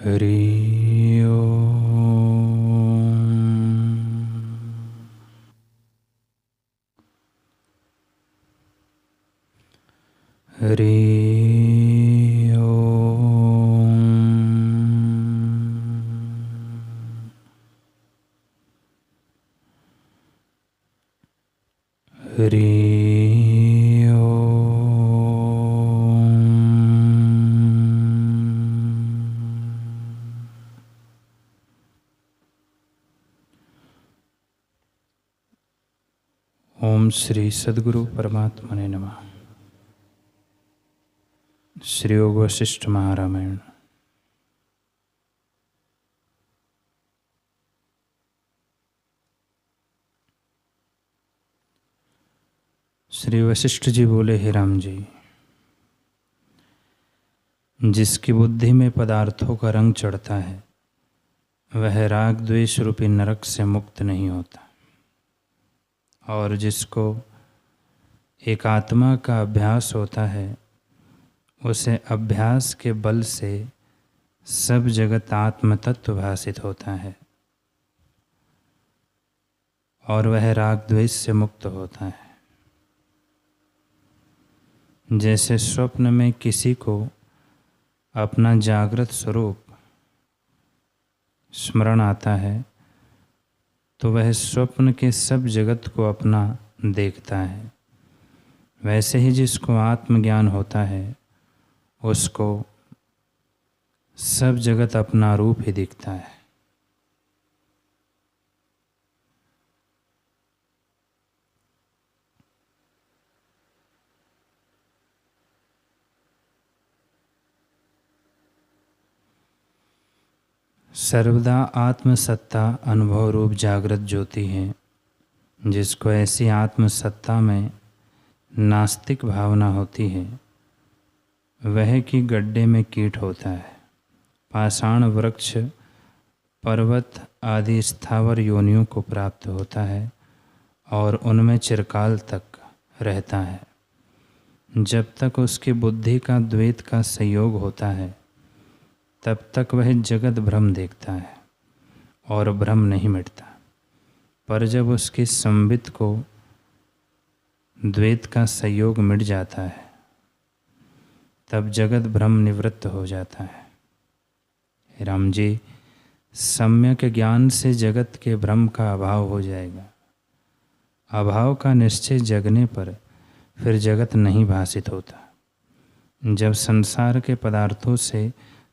हरि ओम। हरि ओम। हरि ओम श्री सद्गुरु परमात्मने नमः। श्री योग वशिष्ठ महारामायण। श्री वशिष्ठ जी बोले, हे राम जी, जिसकी बुद्धि में पदार्थों का रंग चढ़ता है वह राग द्वेष रूपी नरक से मुक्त नहीं होता, और जिसको एकात्मा का अभ्यास होता है उसे अभ्यास के बल से सब जगत आत्म तत्व भासित होता है और वह राग द्वेष से मुक्त होता है। जैसे स्वप्न में किसी को अपना जागृत स्वरूप स्मरण आता है तो वह स्वप्न के सब जगत को अपना देखता है, वैसे ही जिसको आत्मज्ञान होता है उसको सब जगत अपना रूप ही दिखता है। सर्वदा आत्मसत्ता अनुभव रूप जागृत ज्योति है। जिसको ऐसी आत्मसत्ता में नास्तिक भावना होती है वह की गड्ढे में कीट होता है, पाषाण वृक्ष पर्वत आदि स्थावर योनियों को प्राप्त होता है और उनमें चिरकाल तक रहता है। जब तक उसकी बुद्धि का द्वैत का संयोग होता है तब तक वह जगत भ्रम देखता है और भ्रम नहीं मिटता, पर जब उसकी संबित को द्वैत का संयोग मिट जाता है तब जगत भ्रम निवृत्त हो जाता है। राम जी, सम्यक ज्ञान से जगत के भ्रम का अभाव हो जाएगा। अभाव का निश्चय जगने पर फिर जगत नहीं भासित होता। जब संसार के पदार्थों से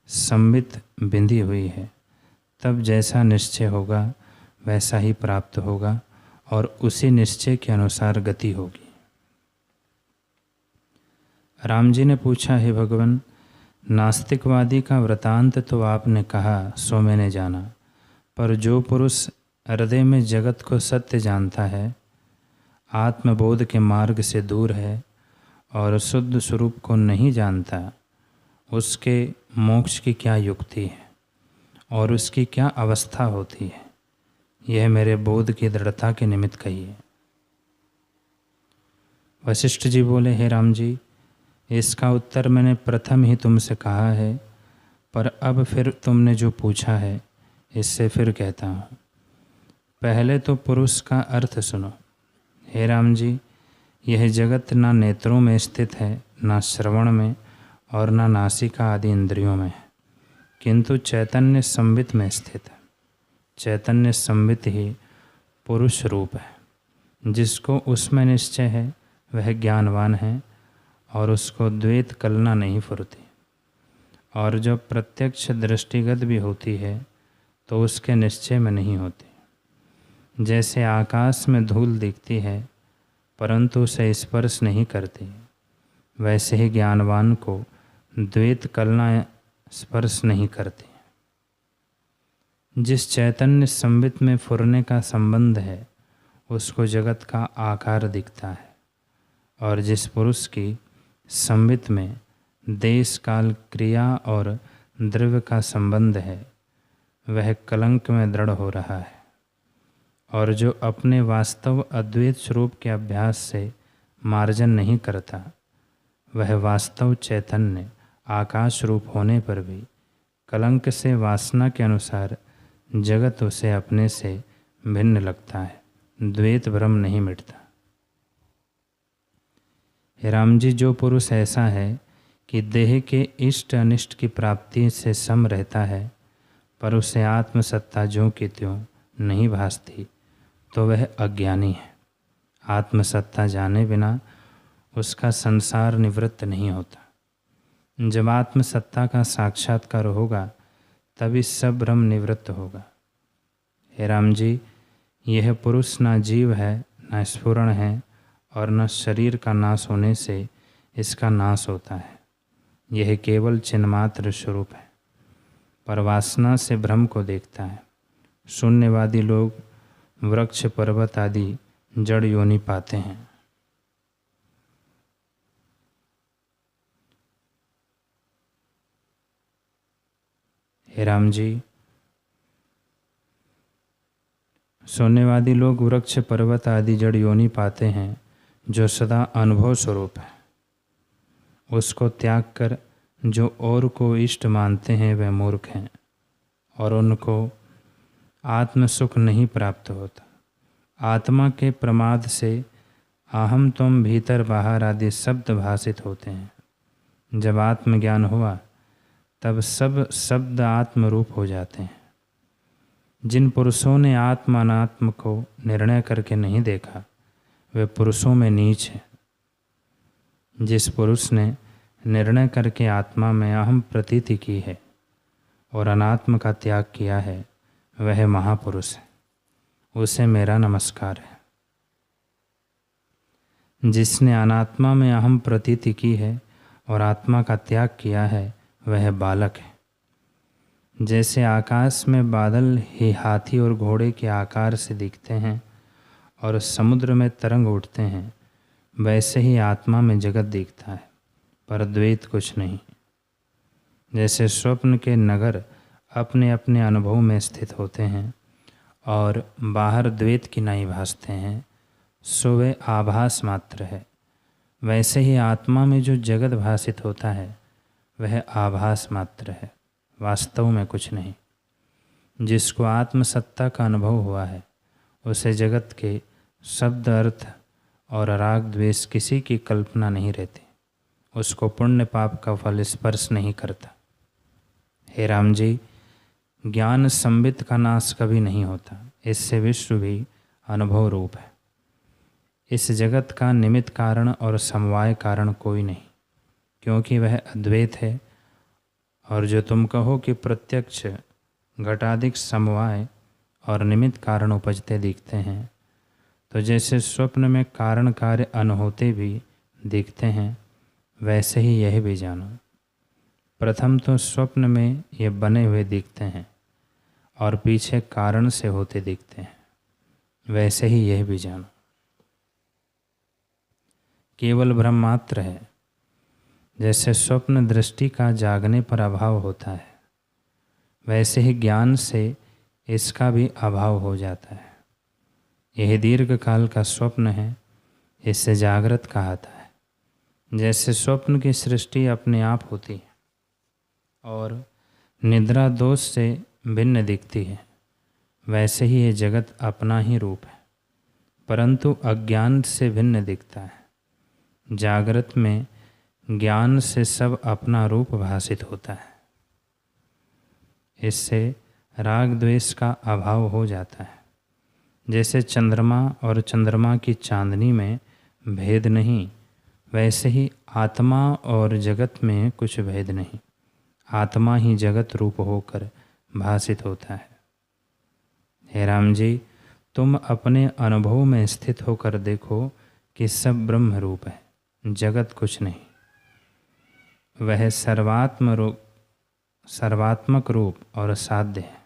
संबित बिंदी हुई है तब जैसा निश्चय होगा वैसा ही प्राप्त होगा और उसी निश्चय के अनुसार गति होगी। राम जी ने पूछा, हे भगवान, नास्तिकवादी का वृतांत तो आपने कहा सो मैंने जाना, पर जो पुरुष हृदय में जगत को सत्य जानता है, आत्मबोध के मार्ग से दूर है और शुद्ध स्वरूप को नहीं जानता, उसके मोक्ष की क्या युक्ति है और उसकी क्या अवस्था होती है, यह मेरे बोध की दृढ़ता के निमित्त कहिए। वशिष्ठ जी बोले, हे राम जी, इसका उत्तर मैंने प्रथम ही तुमसे कहा है, पर अब फिर तुमने जो पूछा है इससे फिर कहता हूँ। पहले तो पुरुष का अर्थ सुनो। हे राम जी, यह जगत ना नेत्रों में स्थित है, ना श्रवण में और ना नासिका आदि इंद्रियों में है, किंतु चैतन्य संबित में स्थित है। चैतन्य संबित ही पुरुष रूप है। जिसको उसमें निश्चय है वह ज्ञानवान है और उसको द्वैत कलना नहीं फुरती, और जो प्रत्यक्ष दृष्टिगत भी होती है तो उसके निश्चय में नहीं होती। जैसे आकाश में धूल दिखती है परंतु उसे स्पर्श नहीं करती, वैसे ही ज्ञानवान को द्वैत कलना स्पर्श नहीं करती। जिस चैतन्य संबित में फुरने का संबंध है उसको जगत का आकार दिखता है, और जिस पुरुष की संबित में देश काल क्रिया और द्रव्य का संबंध है वह कलंक में दृढ़ हो रहा है, और जो अपने वास्तव अद्वैत स्वरूप के अभ्यास से मार्जन नहीं करता वह वास्तव चैतन्य आकाश रूप होने पर भी कलंक से वासना के अनुसार जगत उसे अपने से भिन्न लगता है, द्वैत भ्रम नहीं मिटता। हे राम जी, जो पुरुष ऐसा है कि देह के इष्ट अनिष्ट की प्राप्ति से सम रहता है, पर उसे आत्मसत्ता ज्यों की त्यों नहीं भासती, तो वह अज्ञानी है। आत्मसत्ता जाने बिना उसका संसार निवृत्त नहीं होता। जब आत्मसत्ता का साक्षात्कार होगा तभी सब भ्रम निवृत्त होगा। हे राम जी, यह पुरुष न जीव है, न स्फुरण है, और न शरीर का नाश होने से इसका नाश होता है। यह केवल चिन्मात्र स्वरूप है, पर वासना से भ्रम को देखता है। शून्यवादी लोग वृक्ष, पर्वत आदि जड़ योनि पाते हैं। हे राम जी, शून्यवादी लोग वृक्ष, पर्वत आदि जड़ योनि पाते हैं जो सदा अनुभव स्वरूप है। उसको त्याग कर जो और को इष्ट मानते हैं वे मूर्ख हैं, और उनको आत्म सुख नहीं प्राप्त होता। आत्मा के प्रमाद से अहम, तुम, भीतर, बाहर आदि शब्द भाषित होते हैं। जब आत्मज्ञान हुआ तब सब शब्द आत्म रूप हो जाते हैं। जिन पुरुषों ने आत्मा अनात्म को निर्णय करके नहीं देखा, वे पुरुषों में नीच हैं। जिस पुरुष ने निर्णय करके आत्मा में अहम प्रतीति की है और अनात्म का त्याग किया है, वह महापुरुष है। उसे मेरा नमस्कार है। जिसने अनात्मा में अहम प्रतीति की है और आत्मा का त्याग किया है, वह बालक है। जैसे आकाश में बादल ही हाथी और घोड़े के आकार से दिखते हैं और समुद्र में तरंग उठते हैं, वैसे ही आत्मा में जगत दिखता है, पर द्वैत कुछ नहीं। जैसे स्वप्न के नगर अपने अपने अनुभव में स्थित होते हैं और बाहर द्वैत की नहीं भासते हैं, सो वे आभास मात्र है। वैसे ही आत्मा में जो जगत भासित होता है, वह आभास मात्र है, वास्तव में कुछ नहीं। जिसको आत्मसत्ता का अनुभव हुआ है, उसे जगत के शब्द, अर्थ और राग द्वेष किसी की कल्पना नहीं रहती। उसको पुण्य पाप का फल स्पर्श नहीं करता। हे राम जी, ज्ञान संबित का नाश कभी नहीं होता। इससे विश्व भी अनुभव रूप है। इस जगत का निमित्त कारण और समवाय कारण कोई नहीं, क्योंकि वह अद्वैत है। और जो तुम कहो कि प्रत्यक्ष घटाधिक समवाय और निमित्त कारण उपजते दिखते हैं, तो जैसे स्वप्न में कारण कार्य अनहोते भी दिखते हैं, वैसे ही यह भी जानो। प्रथम तो स्वप्न में ये बने हुए दिखते हैं और पीछे कारण से होते दिखते हैं, वैसे ही यह भी जानो। केवल भ्रम मात्र है। जैसे स्वप्न दृष्टि का जागने पर अभाव होता है, वैसे ही ज्ञान से इसका भी अभाव हो जाता है। यह दीर्घ काल का स्वप्न है, इससे जागृत कहता है। जैसे स्वप्न की सृष्टि अपने आप होती है और निद्रा दोष से भिन्न दिखती है, वैसे ही ये जगत अपना ही रूप है, परंतु अज्ञान से भिन्न दिखता है। जागृत में ज्ञान से सब अपना रूप भासित होता है। इससे राग द्वेष का अभाव हो जाता है। जैसे चंद्रमा और चंद्रमा की चांदनी में भेद नहीं, वैसे ही आत्मा और जगत में कुछ भेद नहीं। आत्मा ही जगत रूप होकर भासित होता है। हे राम जी, तुम अपने अनुभव में स्थित होकर देखो कि सब ब्रह्म रूप है, जगत कुछ नहीं। वह सर्वात्मक रूप और साध्य है।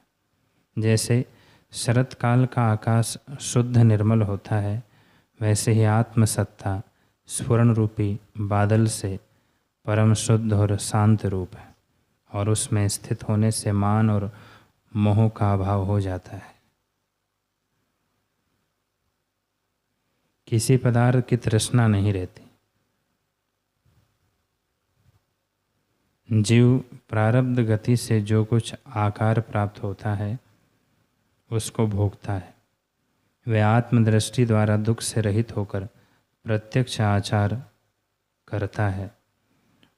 जैसे शरत काल का आकाश शुद्ध निर्मल होता है, वैसे ही आत्मसत्ता स्फुरण रूपी बादल से परम शुद्ध और शांत रूप है, और उसमें स्थित होने से मान और मोह का अभाव हो जाता है। किसी पदार्थ की तृष्णा नहीं रहती। जीव प्रारब्ध गति से जो कुछ आकार प्राप्त होता है उसको भोगता है। वह आत्मदृष्टि द्वारा दुख से रहित होकर प्रत्यक्ष आचार करता है।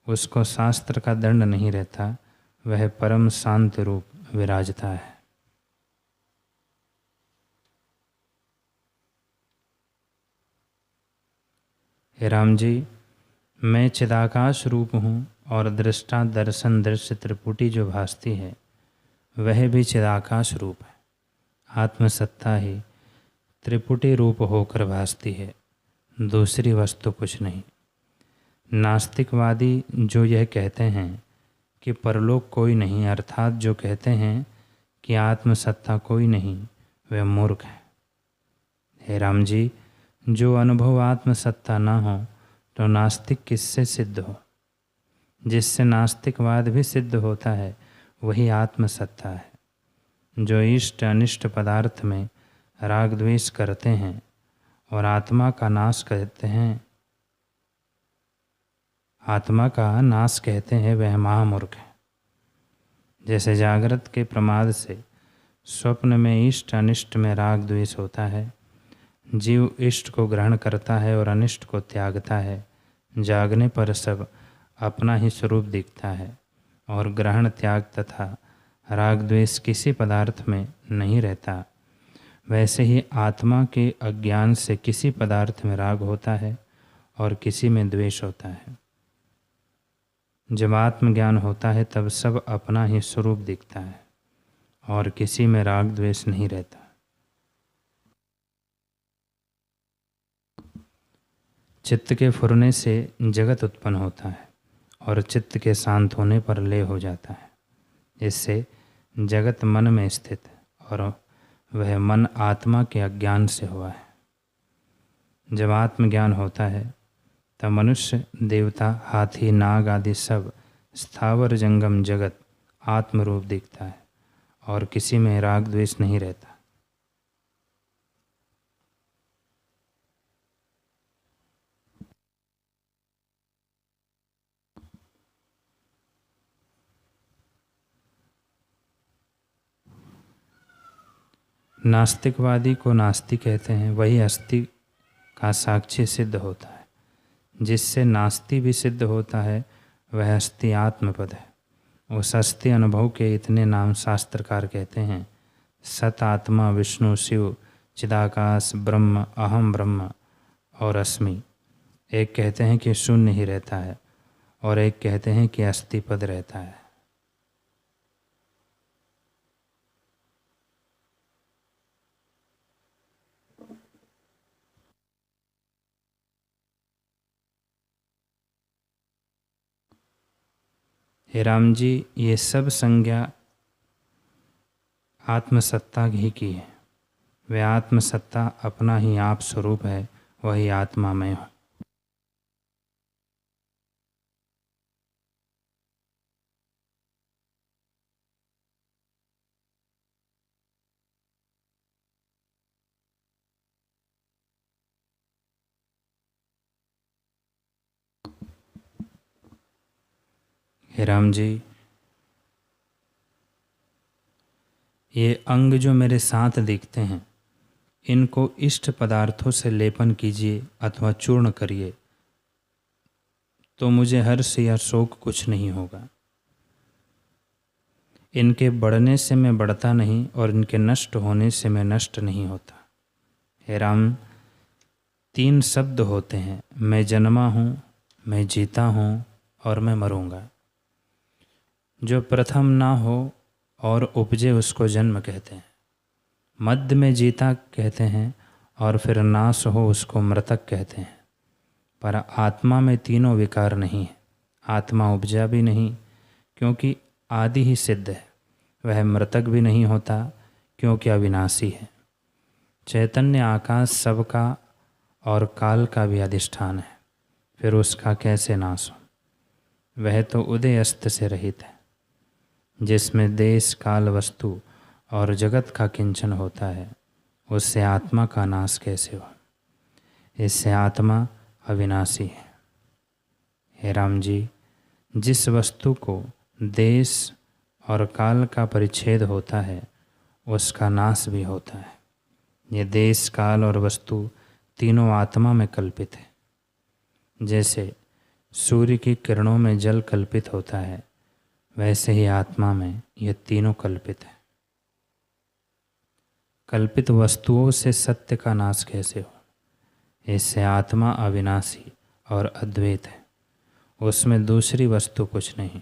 उसको शास्त्र का दंड नहीं रहता, वह परम शांत रूप विराजता है। हे राम जी, मैं चिदाकाश रूप हूँ और दृष्टा दर्शन दृश्य त्रिपुटी जो भासती है वह भी चिदाकाश रूप है। आत्मसत्ता ही त्रिपुटी रूप होकर भासती है, दूसरी वस्तु कुछ नहीं। नास्तिकवादी जो यह कहते हैं कि परलोक कोई नहीं, अर्थात जो कहते हैं कि आत्मसत्ता कोई नहीं, वह मूर्ख है। हे राम जी, जो अनुभव आत्मसत्ता न हो तो नास्तिक किससे सिद्ध हो? जिससे नास्तिकवाद भी सिद्ध होता है वही आत्मसत्ता है। जो इष्ट अनिष्ट पदार्थ में राग द्वेष करते हैं और आत्मा का नाश कहते हैं, आत्मा का नाश कहते हैं, वह महामूर्ख है। जैसे जागृत के प्रमाद से स्वप्न में इष्ट अनिष्ट में राग द्वेष होता है, जीव इष्ट को ग्रहण करता है और अनिष्ट को त्यागता है। जागने पर सब अपना ही स्वरूप दिखता है और ग्रहण त्याग तथा राग द्वेष किसी पदार्थ में नहीं रहता। वैसे ही आत्मा के अज्ञान से किसी पदार्थ में राग होता है और किसी में द्वेष होता है। जब आत्मज्ञान होता है तब सब अपना ही स्वरूप दिखता है और किसी में राग द्वेष नहीं रहता। चित्त के फुरने से जगत उत्पन्न होता है और चित्त के शांत होने पर लय हो जाता है। इससे जगत मन में स्थित है और वह मन आत्मा के अज्ञान से हुआ है। जब आत्मज्ञान होता है तब मनुष्य, देवता, हाथी, नाग आदि सब स्थावर जंगम जगत आत्मरूप दिखता है और किसी में राग द्वेष नहीं रहता। नास्तिकवादी को नास्ति कहते हैं, वही अस्थि का साक्षी सिद्ध होता है। जिससे नास्ति भी सिद्ध होता है वह अस्थि आत्मपद है। उस अस्थि अनुभव के इतने नाम शास्त्रकार कहते हैं: सत आत्मा, विष्णु, शिव, चिदाकाश, ब्रह्म, अहम ब्रह्म और अस्मि। एक कहते हैं कि शून्य ही रहता है और एक कहते हैं कि अस्थि पद रहता है। हे राम जी, ये सब संज्ञा आत्मसत्ता ही की है। वह आत्मसत्ता अपना ही आप स्वरूप है, वही आत्मा में हो। हे राम जी, ये अंग जो मेरे साथ दिखते हैं, इनको इष्ट पदार्थों से लेपन कीजिए अथवा चूर्ण करिए तो मुझे हर्ष या शोक कुछ नहीं होगा। इनके बढ़ने से मैं बढ़ता नहीं और इनके नष्ट होने से मैं नष्ट नहीं होता। हे राम, 3 शब्द होते हैं: मैं जन्मा हूँ, मैं जीता हूँ और मैं मरूँगा। जो प्रथम ना हो और उपजे उसको जन्म कहते हैं, मध्य में जीता कहते हैं और फिर नाश हो उसको मृतक कहते हैं। पर आत्मा में तीनों विकार नहीं है। आत्मा उपजा भी नहीं क्योंकि आदि ही सिद्ध है, वह मृतक भी नहीं होता क्योंकि अविनाशी है। चैतन्य आकाश सबका और काल का भी अधिष्ठान है, फिर उसका कैसे नाश हो? वह तो उदय अस्त से रहित है। जिसमें देश काल वस्तु और जगत का किंचन होता है, उससे आत्मा का नाश कैसे हो? इससे आत्मा अविनाशी है। हे राम जी, जिस वस्तु को देश और काल का परिच्छेद होता है उसका नाश भी होता है। ये देश, काल और वस्तु तीनों आत्मा में कल्पित है। जैसे सूर्य की किरणों में जल कल्पित होता है, वैसे ही आत्मा में ये तीनों कल्पित है। कल्पित वस्तुओं से सत्य का नाश कैसे हो? इससे आत्मा अविनाशी और अद्वैत है, उसमें दूसरी वस्तु कुछ नहीं।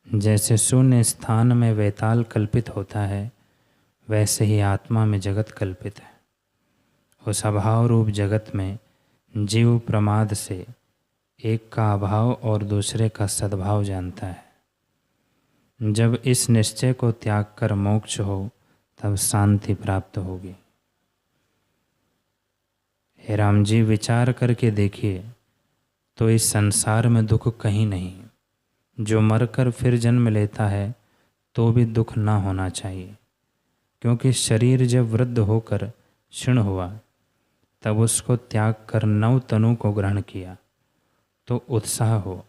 जैसे शून्य स्थान में वैताल कल्पित होता है, वैसे ही आत्मा में जगत कल्पित है। उस अभाव रूप जगत में जीव प्रमाद से एक का अभाव और दूसरे का सद्भाव जानता है। जब इस निश्चय को त्याग कर मोक्ष हो, तब शांति प्राप्त होगी। हे राम जी, विचार करके देखिए तो इस संसार में दुख कहीं नहीं। जो मरकर फिर जन्म लेता है तो भी दुख ना होना चाहिए, क्योंकि शरीर जब वृद्ध होकर क्षीण हुआ तब उसको त्याग कर नव तनु को ग्रहण किया तो उत्साह हो।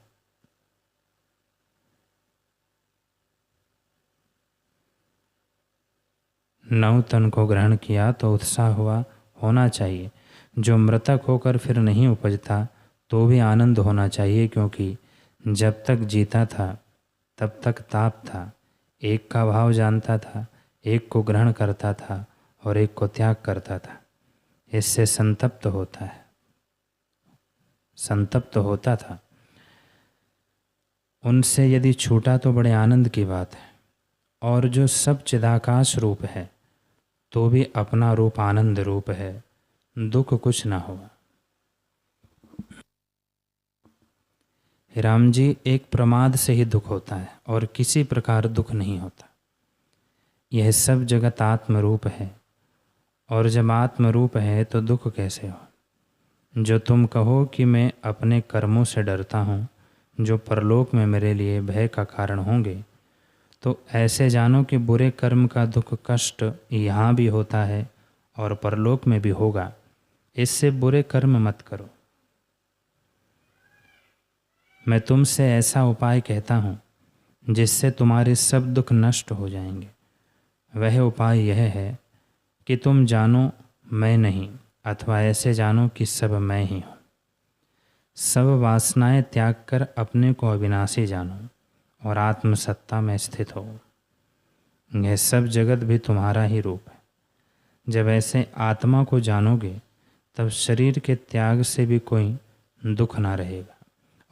नव तन को ग्रहण किया तो उत्साह होना चाहिए। जो मृतक होकर फिर नहीं उपजता तो भी आनंद होना चाहिए, क्योंकि जब तक जीता था तब तक ताप था। एक का भाव जानता था, एक को ग्रहण करता था और एक को त्याग करता था। इससे संतप्त होता था। उनसे यदि छूटा तो बड़े आनंद की बात है। और जो सब चिदाकाश रूप है तो भी अपना रूप आनंद रूप है, दुख कुछ ना होगा। राम जी, एक प्रमाद से ही दुख होता है और किसी प्रकार दुख नहीं होता। यह सब जगत आत्मरूप है, और जब आत्मरूप है तो दुख कैसे हो? जो तुम कहो कि मैं अपने कर्मों से डरता हूँ जो परलोक में मेरे लिए भय का कारण होंगे, तो ऐसे जानो कि बुरे कर्म का दुख कष्ट यहाँ भी होता है और परलोक में भी होगा। इससे बुरे कर्म मत करो। मैं तुमसे ऐसा उपाय कहता हूँ जिससे तुम्हारे सब दुख नष्ट हो जाएंगे। वह उपाय यह है कि तुम जानो मैं नहीं, अथवा ऐसे जानो कि सब मैं ही हूँ। सब वासनाएं त्याग कर अपने को अविनाशी जानो और आत्मसत्ता में स्थित हो। यह सब जगत भी तुम्हारा ही रूप है। जब ऐसे आत्मा को जानोगे तब शरीर के त्याग से भी कोई दुख ना रहेगा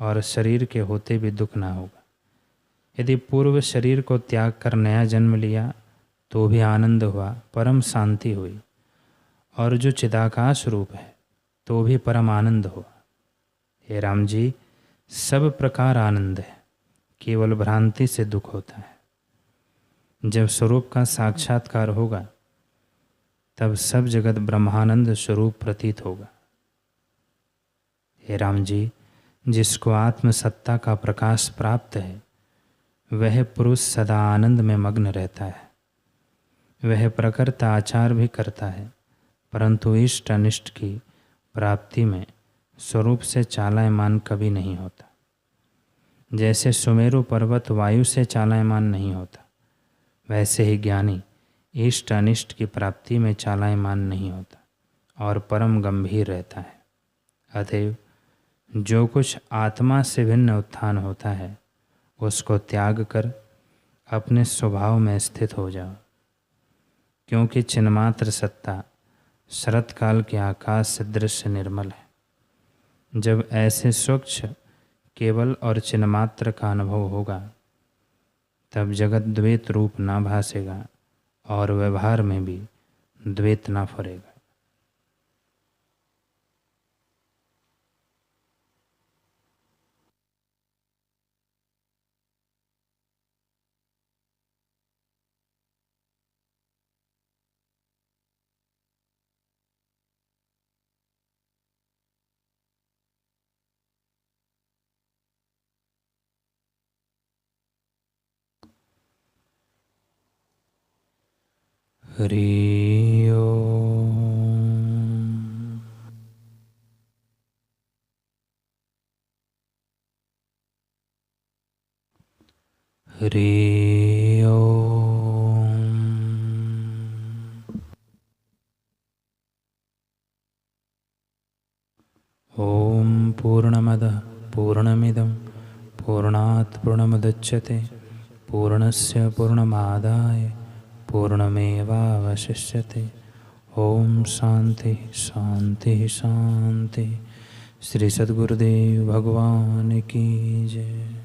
और शरीर के होते भी दुख ना होगा। यदि पूर्व शरीर को त्याग कर नया जन्म लिया तो भी आनंद हुआ, परम शांति हुई। और जो चिदाकाश रूप है तो भी परम आनंद हुआ। हे राम जी, सब प्रकार आनंद है, केवल भ्रांति से दुख होता है। जब स्वरूप का साक्षात्कार होगा तब सब जगत ब्रह्मानंद स्वरूप प्रतीत होगा। हे राम जी, जिसको आत्मसत्ता का प्रकाश प्राप्त है वह पुरुष सदा आनंद में मग्न रहता है। वह प्रकृत आचार भी करता है, परंतु इष्ट अनिष्ट की प्राप्ति में स्वरूप से चालायमान कभी नहीं होता। जैसे सुमेरु पर्वत वायु से चालायमान नहीं होता, वैसे ही ज्ञानी इष्ट अनिष्ट की प्राप्ति में चालायमान नहीं होता और परम गंभीर रहता है। अतएव जो कुछ आत्मा से भिन्न उत्थान होता है उसको त्याग कर अपने स्वभाव में स्थित हो जाओ, क्योंकि चिन्मात्र सत्ता शरत काल के आकाश से दृश्य निर्मल है। जब ऐसे स्वच्छ केवल और चिन्मात्र का अनुभव होगा तब जगत द्वैत रूप ना भासेगा और व्यवहार में भी द्वैत ना फरेगा। हरि ओम। हरि ओम। ओम पूर्णमदः पूर्णमिदं पूर्णात् पूर्णमुदच्यते पूर्णस्य पूर्णमादाय पूर्णमेवावशिष्यते। ओम शांति शांति शांति। श्री सद्गुरुदेव भगवान की जय।